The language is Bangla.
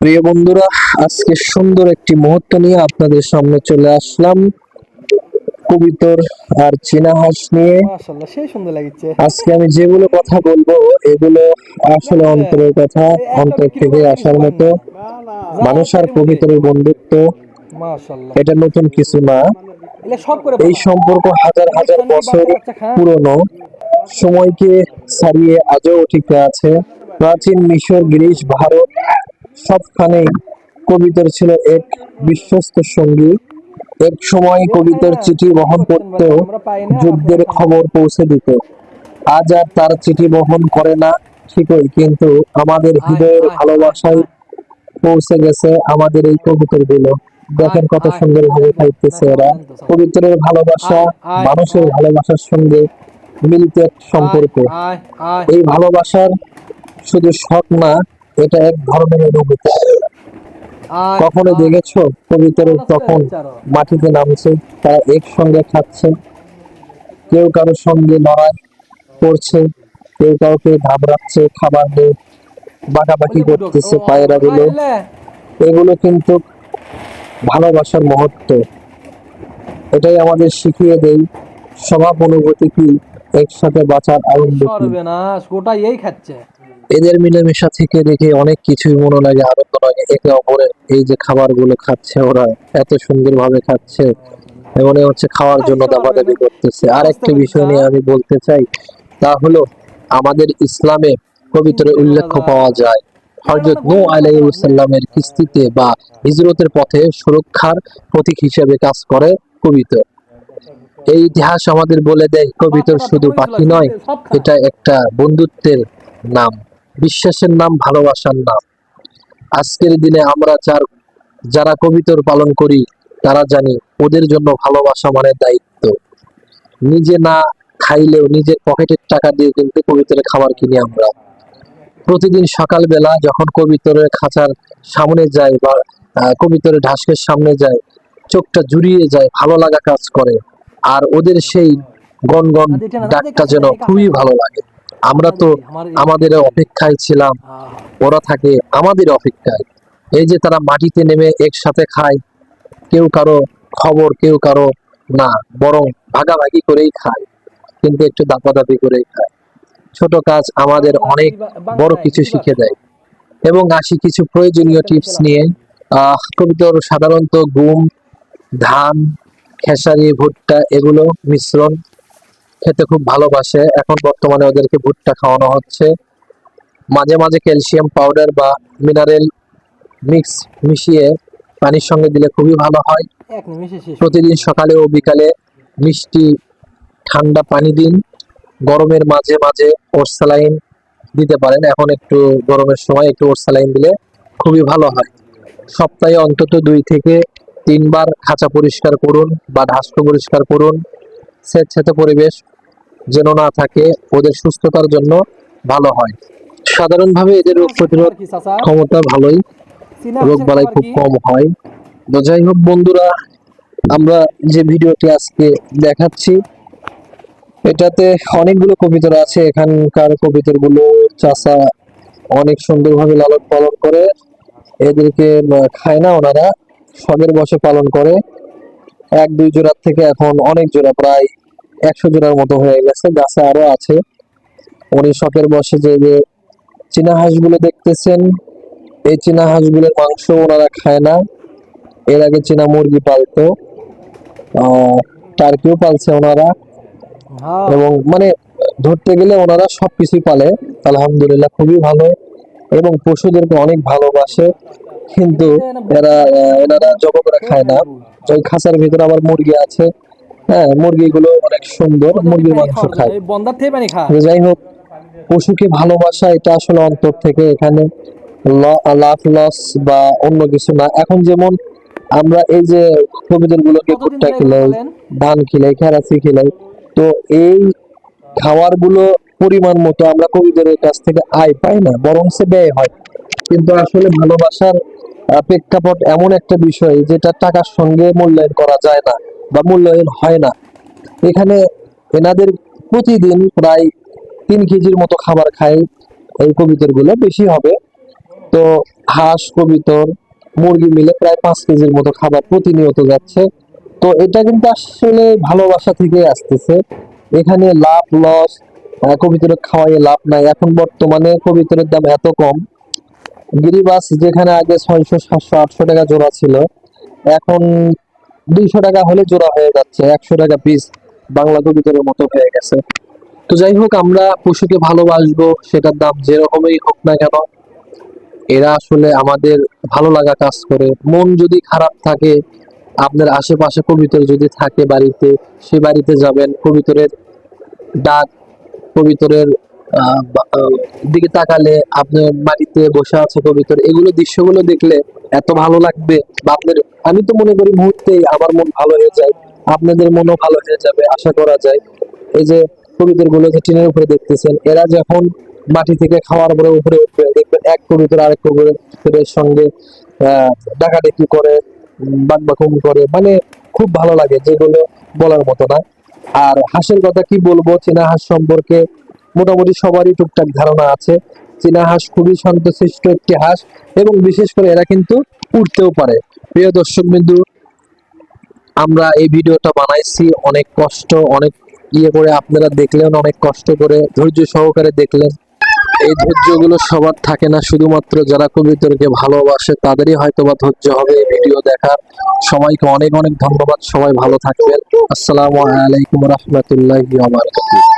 প্রিয় বন্ধুরা, আজকে সুন্দর একটি মুহূর্ত নিয়ে আপনাদের সামনে চলে আসলাম। কবিতর আর চীনা হাঁস নিয়ে। মাশাআল্লাহ সেই সুন্দর লাগছে। আজকে আমি যেগুলো কথা বলবো এগুলো আসলে অন্তরের কথা, এই একটা অন্তর বিক্রি থেকে করলে কিছু আসার করেন মতো। না। মানুষ আর জারাতের মধ্যে কবিতরের বন্ধুত্ব মাশাআল্লাহ এটা নতুন কিছু না। এলে সব করে এই ফেলা। সম্পর্ক হাজার এলে হাজার খান কি বছর বাচ্চা কাচ্চা খান? পুরনো, সময়কে ছাড়িয়ে আজও টিকে আছে। প্রাচীন মিশর, গ্রিস, ভারত সবখানেই কবিতর ছিল এক বিশ্বস্ত সঙ্গী। এক সময় কেউ খায় কবিতর না। চিঠি কি বহন করছেন করত, ভাই? আমরা পাই না আর আপনারা যুদ্ধের খান না। খবর পৌঁছে দিত। আজ আর তার চিঠি বহন করে না ঠিকই, কিন্তু আমাদের আয় হৃদয়ের আয় আয় ভালোবাসায় আয় পৌঁছে গেছে আমাদের এই কবুতর গুলো। আয় দেখেন কত আয় সুন্দর ভাবে দেন দেন খাইতেছে নেন এরা। দেন তো চাচা। কবুতরের ভালোবাসা আয় আয় মানুষের আয় ভালোবাসার সঙ্গে মিলিত এক আয় সম্পর্ক। আয় আয় এই ভালোবাসার শুধু শখ না, এটা এক ধরনের অনুভূতি। আয় কখনো আয় দেখেছো কবুতর ওটা চলে তখন যাচ্ছে আরো। মাটিতে নামছে, তারা একসঙ্গে খাচ্ছে, কেউ কারোর সঙ্গে লড়াই করছে, কেউ কাউকে ঘাবড়াচ্ছে, খাবার নেই, বাঁকাবাকি ওলে বুডক ও করতেছে ও পায়রা আয় গুলো। এলে এগুলো কিন্তু ভালোবাসার মুহূর্ত। এটাই আমাদের শিখিয়ে দেয় স্বভাব অনুভূতি কি, একসাথে বাঁচার আনন্দ কি। সর্বনাশ গোটা এই খাচ্ছে। এদের মিলেমিশা থেকে দেখে অনেক কিছুই মনে লাগে, আনন্দ লাগে। একে অপরের এই যে খাবার গুলো খাচ্ছে, ওরা এত সুন্দর ভাবে খাচ্ছে, মনে হচ্ছে খাওয়ার আই জন্য দাপাদাপি সর্বনাশ করতেছে। কি আর অবস্থা একটা করিস বিষয় নিয়ে আমি বলতে চাই, তা হলো আমাদের ইসলামে কবিতরের চিন্তাই করা উল্লেখ পাওয়া যায়। যায়। এটা হযরত অনেক নূহ গন্ডগোল করতে আলাইহিস লাগবে। সালামের কিস্তিতে বা হিজরতের পথে সুরক্ষার প্রতীক হিসেবে কাজ করে কবিতর। এই ইতিহাস আমাদের বলে দেয় কবিতর বাচ্চাটা তো শুধু কোনো কিছু পাখি লাগছে নয়, সব খান। এটা একটা বন্ধুত্বের নাম, বিশ্বাসের নাম, ভালোবাসার নাম। আজকের দিনে আমরা যারা কবিতর পালন করি, তারা জানি ওদের জন্য ভালোবাসা মানে দায়িত্ব। নিজে না খাইলেও নিজের পকেটের টাকা দিয়ে কিন্তু কবিতরের খাবার কিনি আমরা। প্রতিদিন সকালবেলা যখন কবিতরের খাঁচার সামনে যাই বা কবিতরের ঢাসকের সামনে যাই, চোখটা জুড়িয়ে যায়, ভালো লাগা কাজ করে। আর ওদের সেই গনগন না দিতে না না ডাকটা কাছে যেন দেন এই কাছে খুবই দেন। ভালো লাগে। আমরা না তো দেখি আমার এই আমাদের দেখি। অপেক্ষায় ছিলাম, ওরা থাকে আমাদের অপেক্ষায়। এই যে তারা মাটিতে নেমে একসাথে খায়, কেউ কারো খবর, কেউ কারো না, বরং ভাগাভাগি করেই খায়, কিন্তু একটু দাপাদাপি করেই খায়। ছোট কাজ আমাদের বাংলা অনেক বাংলা বড় নাই কিছু বুঝতে শিখে পারছো? দেয়। এবং আসি কিছু এলে প্রয়োজনীয় একটা টিপস বিশাল আছে। নিয়ে। কবিতর সাধারণত গম, ধান, খেসারি, ভুট্টা এগুলো মিশ্রণ খেতে খুব ভালোবাসে। এখন বর্তমানে ওদেরকে ভুট্টা খাওয়ানো হচ্ছে। মাঝে মাঝে ক্যালসিয়াম পাউডার বা মিনারেল মিক্স মিশিয়ে পানির সঙ্গে দিলে খুবই ভালো হয়। এক নিমেষে শেষ করে প্রতিদিন ফেলবো। সকালে ও বিকালে মিষ্টি ঠান্ডা পানি দিন। গরমের মাঝে মাঝে ওরসালাইন দিতে পারেন। এখন একটু গরমের সময় একটু ওরসালাইন দিলে খুবই ভালো হয়। সপ্তাহে অন্তত 2 থেকে 3 বার খাঁচা পরিষ্কার করুন বা ঢাসক পরিষ্কার করুন। স্যাঁতসেঁতে পরিবেশ যেন না থাকে, ওদের সুস্থতার জন্য ভালো হয়। সাধারণভাবে এদের চীনা রোগ হাঁসের প্রতিরোধ খাবার কি চাচা? ক্ষমতা ভালোই, চীনা রোগ হাঁসের বালাই খাবার খুব কি? কম হয়। তো যাই হোক বন্ধুরা, আমরা যে ভিডিওটি আজকে দেখাচ্ছি, এটাতে অনেকগুলো কবিতর আছে। এখানকার কবিতর গুলো চাষা অনেক সুন্দরভাবে লালন পালন করে। এদেরকে খায় না, ওনারা শখের বশে পালন করে। 1-2 জোড়ার থেকে এখন অনেক জোড়া, প্রায় 100 জোড়ার মতো হয়ে গেছে, গাছে আরো আছে। উনি শখের বশে যে চীনা হাঁসগুলো দেখতেছেন, এই চীনা হাঁসগুলোর মাংস ওনারা খায় না। এর আগে চীনা মুরগি পালতো, টার্কিও পালছে ওনারা। হ্যাঁ এবং মানে ধরতে গেলে ওনারা সবকিছুই পালে, আলহামদুলিল্লাহ খুবই ভালো। এবং পশুদেরকে অনেক ভালোবাসে, কিন্তু এটাতে না বুট এরা না এটা না এনারা বুট জব করে কেউ খায় খায় না। না বুট। ওই খাঁচার ভিতরে আবার মুরগি আছে। হ্যাঁ, মুরগিগুলো অনেক সুন্দর, ওদেরকে মুরগির পানি মাংস খাওয়ার জন্য খায়। এই বন্দার থেকে পানি খা। তো যাই হোক, পশুকে ভালোবাসা এটা আসলে অন্তর থেকে, এখানে লাভ লস বা অন্য কিছু না। এখন যেমন আমরা এই যে কবিদের গুলোকে কতদিন ভুট্টা ধরে এগুলো খিলাই, পালেন? ধান খিলাই, খেরাচি খিলাই, তো এই খাবার গুলো পরিমাণ মতো আমরা কবিদের কাছ থেকে আয় পাই না, বরং সে ব্যয় হয়। কিন্তু আসলে ভালোবাসার প্রেক্ষাপট এমন একটা বিষয় যেটা টাকার সঙ্গে মূল্যায়ন করা যায় না বা মূল্যায়ন হয় না। এখানে এনাদের প্রতিদিন প্রায় 3 কেজির মতো খাবার খায়। এই কবিতর গুলো বেশি হবে, তো হাঁস, কবিতর, মুরগি মিলে প্রায় 5 কেজির মতো খাবার প্রতিনিয়ত যাচ্ছে। তো এটা কিন্তু আসলে ভালোবাসা থেকে আসতেছে। এখানে লাভ লস, কবিতরের খাওয়াই লাভ নাই। এখন বর্তমানে কবিতরের দাম এত কম, গিরিবাস যেখানে আগে 600, 700, 800 টাকা জোড়া ছিল, এখন 200 টাকা হলে জোড়া হয়ে যাচ্ছে, 100 টাকা পিস বাংলা কবিতরের মতো হয়ে গেছে। তো যাই হোক, আমরা পশুকে ভালোবাসবো, সেটার দাম যেরকমই হোক না কেন। এরা আসলে আমাদের ভালো লাগা কাজ করে। মন যদি খারাপ থাকে, আপনার আশেপাশে কবিতর যদি থাকে বাড়িতে, সে বাড়িতে যাবেন, কবিতরের ডাক, কবিতরের দিকে তাকালে, আপনার বাড়িতে বসে আছে কবিতর, এগুলো দৃশ্যগুলো দেখলে এত ভালো লাগবে। বা আপনার, আমি তো মনে করি মুহূর্তেই আমার মন ভালো হয়ে যায়, আপনাদের মনও ভালো হয়ে যাবে আশা করা যায়। এই যে কবিতর গুলো যে টিনের উপরে দেখতেছেন, এরা যখন মাটি থেকে খাওয়ার পরে উপরে উঠবে, দেখবেন এক কবিতর আরেক কবিতরের সঙ্গে আহ ডাকাডাকি করে, বাকবাকুম করে, মানে খুব ভালো লাগে, যেগুলো বলার মতো না। আর হাঁসের কথা কি বলবো, চীনা হাঁস সম্পর্কে মোটামুটি সবারই টুকটাক ধারণা আছে। চীনা হাঁস খুবই শান্তশিষ্ট একটি হাঁস, এবং বিশেষ করে এরা কিন্তু উড়তেও পারে। প্রিয় দর্শক বিন্দু, আমরা এই ভিডিওটা বানাইছি অনেক কষ্ট, অনেক করে, আপনারা দেখলেন অনেক কষ্ট করে, ধৈর্য সহকারে দেখলেন। এই ধৈর্যগুলো সবার থাকে না, শুধুমাত্র যারা কবিতরকে ভালোবাসে তাদেরই হয়তোবা ধৈর্য হবে এই ভিডিও দেখার। সবাইকে অনেক অনেক ধন্যবাদ, সবাই ভালো থাকবেন। আসসালামু আলাইকুম রহমতুল্লাহি ওয়া বারাকাতুহু।